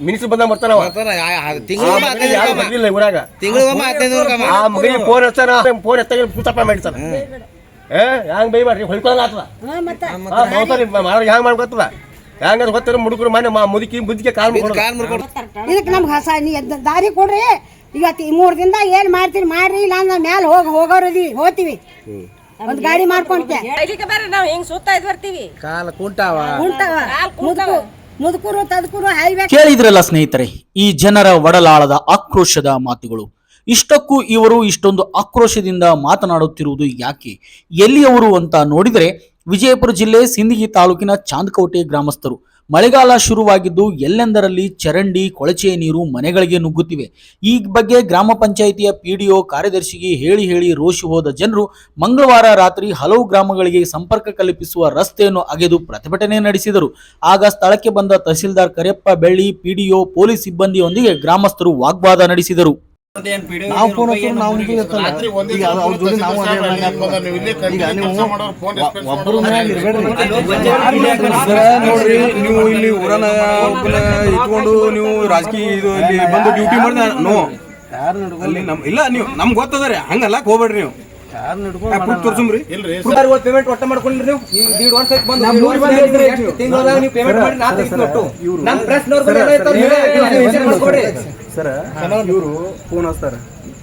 Minister ಬಂದ ಬರ್ತಾನ ಊರಾಗ ಫೋನ್ ಹಚ್ಚಾನ ಫೋನ್ ಎತ್ತಾಗ ಪೂತಪ್ಪ ಮಾಡಿರ್ತಾನ ಹೆಂಗ್ ಬೈಬಾರ್ರಿ ಹೊಯ್ಕೊಳಂಗ ಆತದ ಹ್ಯಾಂಗ ಮಾಡ್ಕೊತದ ಹೆಂಗ ಗೊತ್ತಿರ ಮುಡುಕರು ಮನೆ ಮುದುಕಿ ಬುದ್ಧಿಗೆ ಕಾಲ್ ಇದಕ್ಕೆ ನಮ್ಗೆ ಹಸ ದಾರಿ ಕೊಡ್ರಿ ಇವತ್ತು 3 ದಿನದಾಗ ಏನ್ ಮಾಡ್ತೀರಿ ಮಾಡ್ರಿ ಇಲ್ಲ ಅಂದ್ರೆ ಮ್ಯಾಲ ಹೋಗೋರದಿ ಹೋಗ್ತೀವಿ ಒಂದ್ ಗಾಡಿ ಮಾಡ್ಕೊಂತೇವೆ ನಾವು ಹಿಂಗ್ ಸುತ್ತಾ ಬರ್ತೀವಿ ಕಾಲ ಕುಂಟಾವ ಮುದುಕರು ತದಕರು ಹೈವೇ. ಕೇಳಿದ್ರಲ್ಲ ಸ್ನೇಹಿತರೆ, ಈ ಜನರ ಒಡಲಾಳದ ಆಕ್ರೋಶದ ಮಾತುಗಳು. ಇಷ್ಟಕ್ಕೂ ಇವರು ಇಷ್ಟೊಂದು ಆಕ್ರೋಶದಿಂದ ಮಾತನಾಡುತ್ತಿರುವುದು ಯಾಕೆ, ಎಲ್ಲಿಯವರು ಅಂತ ನೋಡಿದರೆ ವಿಜಯಪುರ ಜಿಲ್ಲೆ ಸಿಂದಗಿ ತಾಲೂಕಿನ ಚಾಂದಕೋಟೆ ಗ್ರಾಮಸ್ಥರು. ಮಳೆಗಾಲ ಶುರುವಾಗಿದ್ದು ಎಲ್ಲೆಂದರಲ್ಲಿ ಚರಂಡಿ ಕೊಳಚೆ ನೀರು ಮನೆಗಳಿಗೆ ನುಗ್ಗುತ್ತಿವೆ. ಈ ಬಗ್ಗೆ ಗ್ರಾಮ ಪಂಚಾಯಿತಿಯ ಪಿಡಿಒ ಕಾರ್ಯದರ್ಶಿಗೆ ಹೇಳಿ ರೋಷಿ ಹೋದ ಜನರು ಮಂಗಳವಾರ ರಾತ್ರಿ ಹಲವು ಗ್ರಾಮಗಳಿಗೆ ಸಂಪರ್ಕ ಕಲ್ಪಿಸುವ ರಸ್ತೆಯನ್ನು ಅಗೆದು ಪ್ರತಿಭಟನೆ ನಡೆಸಿದರು. ಆಗ ಸ್ಥಳಕ್ಕೆ ಬಂದ ತಹಸೀಲ್ದಾರ್ ಕರಿಯಪ್ಪ ಬೆಳ್ಳಿ ಪಿಡಿಒ ಪೊಲೀಸ್ ಸಿಬ್ಬಂದಿಯೊಂದಿಗೆ ಗ್ರಾಮಸ್ಥರು ವಾಗ್ವಾದ ನಡೆಸಿದರು. ನೋಡ್ರಿ, ನೀವು ಇಲ್ಲಿ ಊರನ ಇಟ್ಕೊಂಡು ನೀವು ರಾಜಕೀಯ ಇದು ಇಲ್ಲಿ ಬಂದು ಡ್ಯೂಟಿ ಮಾಡಿದ ನೋ ಅಲ್ಲಿ ಇಲ್ಲ, ನೀವು ನಮ್ಗೆ ಗೊತ್ತದ್ರಿ, ಹಂಗಲ್ಲ ಹೋಗ್ಬೇಡ್ರಿ ನೀವು ತೋರ್ಸುಮ್ರಿ. ಪೇಮೆಂಟ್ ಒಟ್ಟ ಮಾಡ್ಕೊಂಡ್ರಿ ನೀವು ಈಗ 1 ವರ್ಷ ಸರ್. ಇವರು ಫೋನ್ ಹಚ್ತಾರ,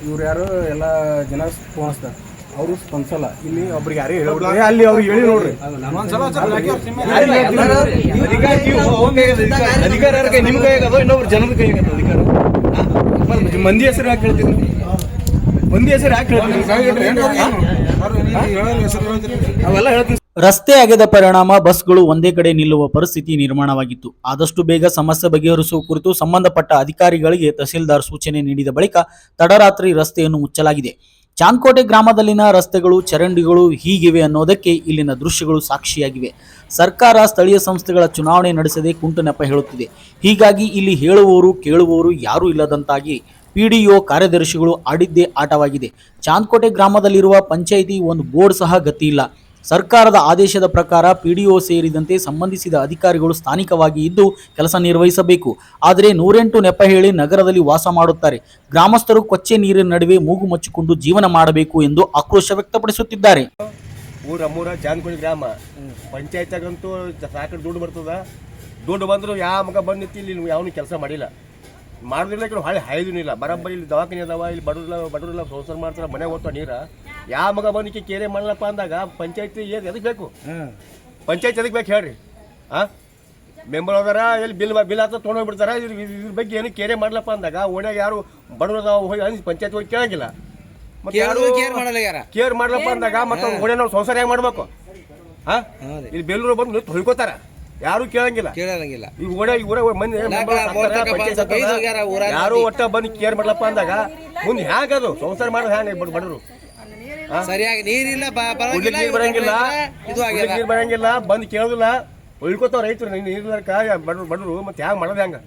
ಇವ್ರು ಯಾರು ಎಲ್ಲ ಜನ ಫೋನ್ ಹಚ್ತಾರ, ಅವರು ಸ್ಪಂದಿಸಲ್ಲ. ಇಲ್ಲಿ ಒಬ್ರಿಗೆ ಯಾರೇ ಹೇಳಿ ಅಲ್ಲಿ ಅವ್ರಿಗೆ ಹೇಳಿ ನೋಡ್ರಿ. ಅಧಿಕಾರ ನಿಮ್ ಕೈ ಆಗದ ಇನ್ನೊಬ್ರು ಜನದ ಕೈ ಆಗದ ಅಧಿಕಾರ. ಮಂದಿ ಹೆಸರು ಯಾಕೆ ಹೇಳ್ತೀರಿ? ಮಂದಿ ಹೆಸರು ಯಾಕೆ ಹೇಳ್ತೀರಿ? ಅವೆಲ್ಲ ಹೇಳ್ತೀನಿ. ರಸ್ತೆ ಅಗೆದ ಪರಿಣಾಮ ಬಸ್ಗಳು ಒಂದೇ ಕಡೆ ನಿಲ್ಲುವ ಪರಿಸ್ಥಿತಿ ನಿರ್ಮಾಣವಾಗಿತ್ತು. ಆದಷ್ಟು ಬೇಗ ಸಮಸ್ಯೆ ಬಗೆಹರಿಸುವ ಕುರಿತು ಸಂಬಂಧಪಟ್ಟ ಅಧಿಕಾರಿಗಳಿಗೆ ತಹಸೀಲ್ದಾರ್ ಸೂಚನೆ ನೀಡಿದ ಬಳಿಕ ತಡರಾತ್ರಿ ರಸ್ತೆಯನ್ನು ಮುಚ್ಚಲಾಗಿದೆ. ಚಾಂದಕೋಟೆ ಗ್ರಾಮದಲ್ಲಿನ ರಸ್ತೆಗಳು ಚರಂಡಿಗಳು ಹೀಗಿವೆ ಅನ್ನೋದಕ್ಕೆ ಇಲ್ಲಿನ ದೃಶ್ಯಗಳು ಸಾಕ್ಷಿಯಾಗಿವೆ. ಸರ್ಕಾರ ಸ್ಥಳೀಯ ಸಂಸ್ಥೆಗಳ ಚುನಾವಣೆ ನಡೆಸದೆ ಕುಂಟು ನೆಪ ಹೇಳುತ್ತಿದೆ. ಹೀಗಾಗಿ ಇಲ್ಲಿ ಹೇಳುವವರು ಕೇಳುವವರು ಯಾರೂ ಇಲ್ಲದಂತಾಗಿ ಪಿಡಿಒ ಕಾರ್ಯದರ್ಶಿಗಳು ಆಡಿದ್ದೇ ಆಟವಾಗಿದೆ. ಚಾಂದಕೋಟೆ ಗ್ರಾಮದಲ್ಲಿರುವ ಪಂಚಾಯಿತಿ ಒಂದು ಬೋರ್ಡ್ ಸಹ ಗತಿ ಇಲ್ಲ. ಸರ್ಕಾರದ ಆದೇಶದ ಪ್ರಕಾರ ಪಿಡಿಒ ಸೇರಿದಂತೆ ಸಂಬಂಧಿಸಿದ ಅಧಿಕಾರಿಗಳು ಸ್ಥಾನಿಕವಾಗಿ ಇದ್ದು ಕೆಲಸ ನಿರ್ವಹಿಸಬೇಕು. ಆದರೆ 108 ನೆಪ ಹೇಳಿ ನಗರದಲ್ಲಿ ವಾಸ ಮಾಡುತ್ತಾರೆ. ಗ್ರಾಮಸ್ಥರು ಕೊಚ್ಚೆ ನೀರಿನ ನಡುವೆ ಮೂಗು ಮುಚ್ಚಿಕೊಂಡು ಜೀವನ ಮಾಡಬೇಕು ಎಂದು ಆಕ್ರೋಶ ವ್ಯಕ್ತಪಡಿಸುತ್ತಿದ್ದಾರೆ. ಊರ ಚಾಂದಕೋಟೆ ಗ್ರಾಮ ಪಂಚಾಯತ್ಗಂತೂ ಸಾಕಷ್ಟು ದುಡ್ಡು ಬರ್ತದ. ದುಡ್ಡು ಬಂದ್ರು ಯಾವ ಮಗ ಬಂದಿತ್ತು ಇಲ್ಲಿ ಯಾವನು ಕೆಲಸ ಮಾಡಿಲ್ಲ, ಮಾಡೋದಿಲ್ಲ. ಹಾಳೆ ಹಾಯ್ದೂ ಇಲ್ಲ. ಬರೋಬ್ಬರಿ ಇಲ್ಲಿ ದವಾಖಾನೆ ಅದಾವ, ಇಲ್ಲಿ ಬಡವ್ರೆಲ್ಲ ಸಂಸಾರ ಮಾಡ್ತಾರೆ, ಮನೆಗೆ ಹೋಗ್ತಾವ ನೀರ. ಯಾವ ಮಗ ಬಂದಿಕ್ಕೆ ಕೇರೆ ಮಾಡಲಪ್ಪ ಅಂದಾಗ ಪಂಚಾಯತಿ ಎದಕ್ಕೆ ಬೇಕು? ಪಂಚಾಯತ್ ಎದಕ್ಕೆ ಬೇಕು ಹೇಳ್ರಿ? ಮೆಂಬರ್ ಹೋದಾರ ಎಲ್ಲಿ ಬಿಲ್ ಆತ ತೊಗೊಂಡೋಗ್ಬಿಡ್ತಾರ. ಇದ್ರ ಬಗ್ಗೆ ಏನು ಕೇರೆ ಮಾಡ್ಲಪ್ಪ ಅಂದಾಗ ಓಣ್ಯಾಗ ಯಾರು ಬಡವ್ರದ ಹೋಗಿ ಪಂಚಾಯತ್ ಹೋಗಿ ಕೇಳಂಗಿಲ್ಲ. ಮತ್ತೆ ಕೇರ್ ಮಾಡ್ಲಪ್ಪ ಅಂದಾಗ ಮತ್ತೆ ಓಣ್ಯಾನವ್ರು ಸಂಸಾರ ಹೆಂಗ್ ಮಾಡ್ಬೇಕು? ಇಲ್ಲಿ ಬೆಲ್ಲೂರು ಬಂದು ಹೊಯ್ಕೋತಾರ, ಯಾರು ಕೇಳಂಗಿಲ್ಲ. ಈಗ ಊರ ಮಂದಿ ಯಾರು ಒಟ್ಟ ಬಂದು ಕೇರ್ ಮಾಡ್ಲಪ್ಪ ಅಂದಾಗ ಮುಂದೆ ಹ್ಯಾಂಗದು ಸಂಸಾರ ಮಾಡೋದು ಹ್ಯಾಂಗ? ಬಡವರು ಸರಿಯಾಗಿ ನೀರಿಲ್ಲ, ನೀರ್ ಬರಂಗಿಲ್ಲ, ಬಂದು ಕೇಳೋದಿಲ್ಲ, ಉಳ್ಕೋತಾವ ರೈತರು. ನೀರ್ಲಕ್ಕ ಬಡವರು ಮತ್ತೆ ಹ್ಯಾಂಗ ಮಾಡೋದು? ಹೆಂಗ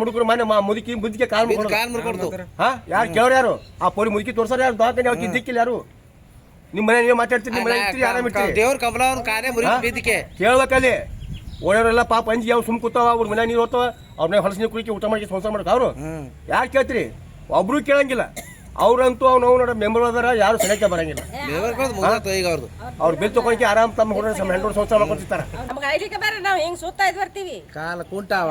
ಮುಡುಕರು ಮನೆ ಮುದುಕಿ ಬುದ್ಧಿಗೆ ಕಾಲ್ ಮುಡ್ಕೊಡ್ತು. ಯಾರು ಕೇಳೋರು? ಯಾರು ಆ ಪೋಲಿ ಮುದುಕಿ ತೋರ್ಸಾರ? ಯಾರು ದವಾಖಾನೆ ಅವ್ರಿಗೆ ದಿಕ್ಕಿಲ್ಲ? ಯಾರು ನಿಮ್ಮ ಮನೆ ನೀವು ಮಾತಾಡ್ತೀರಿ, ನಿಮ್ಮ ಮನೆ ಆರಾಮ ಕೇಳ್ಬೇಕಲ್ಲಿ. ಓಡೋರೆಲ್ಲ ಪಾಪ ಅಂಜಿ ಯಾವ ಸುಮ್ ಕೂತಾವ, ಅವ್ರ ಮನೆ ನೀರು ಹೋಗ್ತಾವ, ಅವ್ರನ್ನ ಹೊಲಸ ನೀರು ಕುಡಿಕೆ ಊಟ ಮಾಡಿ ಸಂಸಾರ ಮಾಡಕ್ ಅವ್ರು ಯಾರು ಕೇಳ್ತೀರಿ? ಒಬ್ರು ಕೇಳಂಗಿಲ್ಲ. ಅವ್ರಂತೂ ನಾವು ನೋಡ ಮೆಂಬರ್ ಹೋದಾರ ಯಾರು ಸೆಲೆಕ್ಟ್ ಬರಂಗಿಲ್ಲ. ಅವ್ರು ಬಿಲ್ ತಗೊಂಡ್ಕೆ ಆರಾಮ್ ತಮ್ಮ ಹೆಣ್ಣು ಸಂಸಾರ ಮಾಡ್ಕೊತಿರ್ತಾರ. ನಾವು ಹಿಂಗ್ ಸುತ್ತಾ ಬರ್ತೀವಿ ಕಾಲ ಕುಂಟಾವ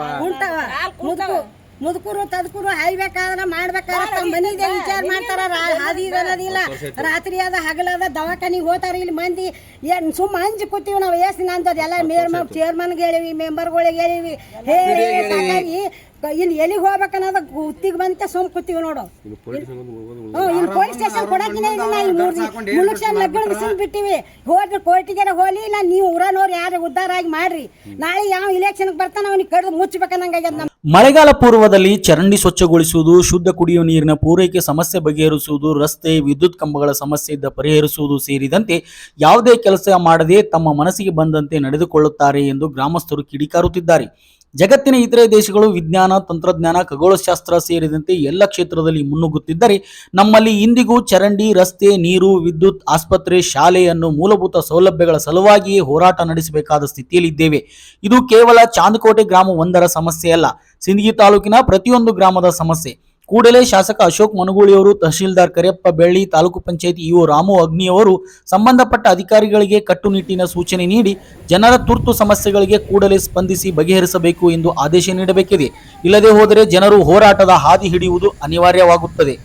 ಮುದುಕರು ತದಕರು ಹಾಯ್ಬೇಕಾದ್ರ ಮಾಡ್ಬೇಕಾದ್ರ ಮನಿದೆ ವಿಚಾರ ಮಾಡ್ತಾರ. ಹಾದಿ ಅನ್ನೋದಿಲ್ಲ, ರಾತ್ರಿ ಅದ ಹಗಲದ ದವಾಖಾನಿಗೆ ಹೋಗ್ತಾರ. ಇಲ್ಲಿ ಮಂದಿ ಏನ್ ಸುಮ್ಮ ಹಂಚಿ ಕೂತೀವಿ ನಾವು. ಎಷ್ಟು ನಂತದ್ ಎಲ್ಲ ಚೇರ್ಮನ್ಗೆ ಹೇಳಿವಿ, ಮೆಂಬರ್ಗಳಿಗೆ ಹೇಳಿವಿ, ಹೇಳಿ ಸಾಕಾಗಿ ಇಲ್ಲಿ ಎಲ್ಲಿಗೆ ಹೋಗ್ಬೇಕನ್ನೋದ ಗುತ್ತಿಗೆ ಬಂತ ಸುಮ್ ಕೂತೀವಿ ನೋಡು. ಇಲ್ಲಿ ಪೊಲೀಸ್ ಸ್ಟೇಷನ್ ಕೊಡಕಿನ ಲಗ್ನ ಬಿಸಿಲು ಬಿಟ್ಟಿವಿ. ಹೋದ್ರೆ ಕೋರ್ಟಿಗೆ ಹೋಲಿ ಇಲ್ಲ, ನೀವು ಊರನವ್ರು ಯಾರು ಉದ್ಧಾರ ಆಗಿ ಮಾಡ್ರಿ. ನಾಳೆ ಯಾವ ಇಲೆಕ್ಷನ್ ಬರ್ತಾನ ಅವ್ನಿಗೆ ಕಡ್ದು ಮುಚ್ಚಬೇಕನ್ನಂಗಾಗ್ಯದ. ಮಳೆಗಾಲ ಪೂರ್ವದಲ್ಲಿ ಚರಂಡಿ ಸ್ವಚ್ಛಗೊಳಿಸುವುದು, ಶುದ್ಧ ಕುಡಿಯುವ ನೀರಿನ ಪೂರೈಕೆ ಸಮಸ್ಯೆ ಬಗೆಹರಿಸುವುದು, ರಸ್ತೆ ವಿದ್ಯುತ್ ಕಂಬಗಳ ಸಮಸ್ಯೆ ಇದ್ದ ಪರಿಹರಿಸುವುದು ಸೇರಿದಂತೆ ಯಾವುದೇ ಕೆಲಸ ಮಾಡದೆ ತಮ್ಮ ಮನಸ್ಸಿಗೆ ಬಂದಂತೆ ನಡೆದುಕೊಳ್ಳುತ್ತಾರೆ ಎಂದು ಗ್ರಾಮಸ್ಥರು ಕಿಡಿಕಾರುತ್ತಿದ್ದಾರೆ. ಜಗತ್ತಿನ ಇತರೆ ದೇಶಗಳು ವಿಜ್ಞಾನ, ತಂತ್ರಜ್ಞಾನ, ಖಗೋಳಶಾಸ್ತ್ರ ಸೇರಿದಂತೆ ಎಲ್ಲ ಕ್ಷೇತ್ರದಲ್ಲಿ ಮುನ್ನುಗ್ಗುತ್ತಿದ್ದರೆ ನಮ್ಮಲ್ಲಿ ಇಂದಿಗೂ ಚರಂಡಿ, ರಸ್ತೆ, ನೀರು, ವಿದ್ಯುತ್, ಆಸ್ಪತ್ರೆ, ಶಾಲೆ ಅನ್ನೋ ಮೂಲಭೂತ ಸೌಲಭ್ಯಗಳ ಸಲುವಾಗಿಯೇ ಹೋರಾಟ ನಡೆಸಬೇಕಾದ ಸ್ಥಿತಿಯಲ್ಲಿದ್ದೇವೆ. ಇದು ಕೇವಲ ಚಾಂದಕೋಟೆ ಗ್ರಾಮ ಒಂದರ ಸಮಸ್ಯೆ ಅಲ್ಲ, ಸಿಂದಗಿ ತಾಲೂಕಿನ ಪ್ರತಿಯೊಂದು ಗ್ರಾಮದ ಸಮಸ್ಯೆ. ಕೂಡಲೇ ಶಾಸಕ ಅಶೋಕ್ ಮನಗೂಳಿಯವರು, ತಹಶೀಲ್ದಾರ್ ಕರಿಯಪ್ಪ ಬೆಳ್ಳಿ, ತಾಲೂಕು ಪಂಚಾಯತಿ ಇಒ ರಾಮು ಅಗ್ನಿಯವರು ಸಂಬಂಧಪಟ್ಟ ಅಧಿಕಾರಿಗಳಿಗೆ ಕಟ್ಟುನಿಟ್ಟಿನ ಸೂಚನೆ ನೀಡಿ ಜನರ ತುರ್ತು ಸಮಸ್ಯೆಗಳಿಗೆ ಕೂಡಲೇ ಸ್ಪಂದಿಸಿ ಬಗೆಹರಿಸಬೇಕು ಎಂದು ಆದೇಶ ನೀಡಬೇಕಿದೆ. ಇಲ್ಲದೆ ಹೋದರೆ ಜನರು ಹೋರಾಟದ ಹಾದಿ ಹಿಡಿಯುವುದು ಅನಿವಾರ್ಯವಾಗುತ್ತದೆ.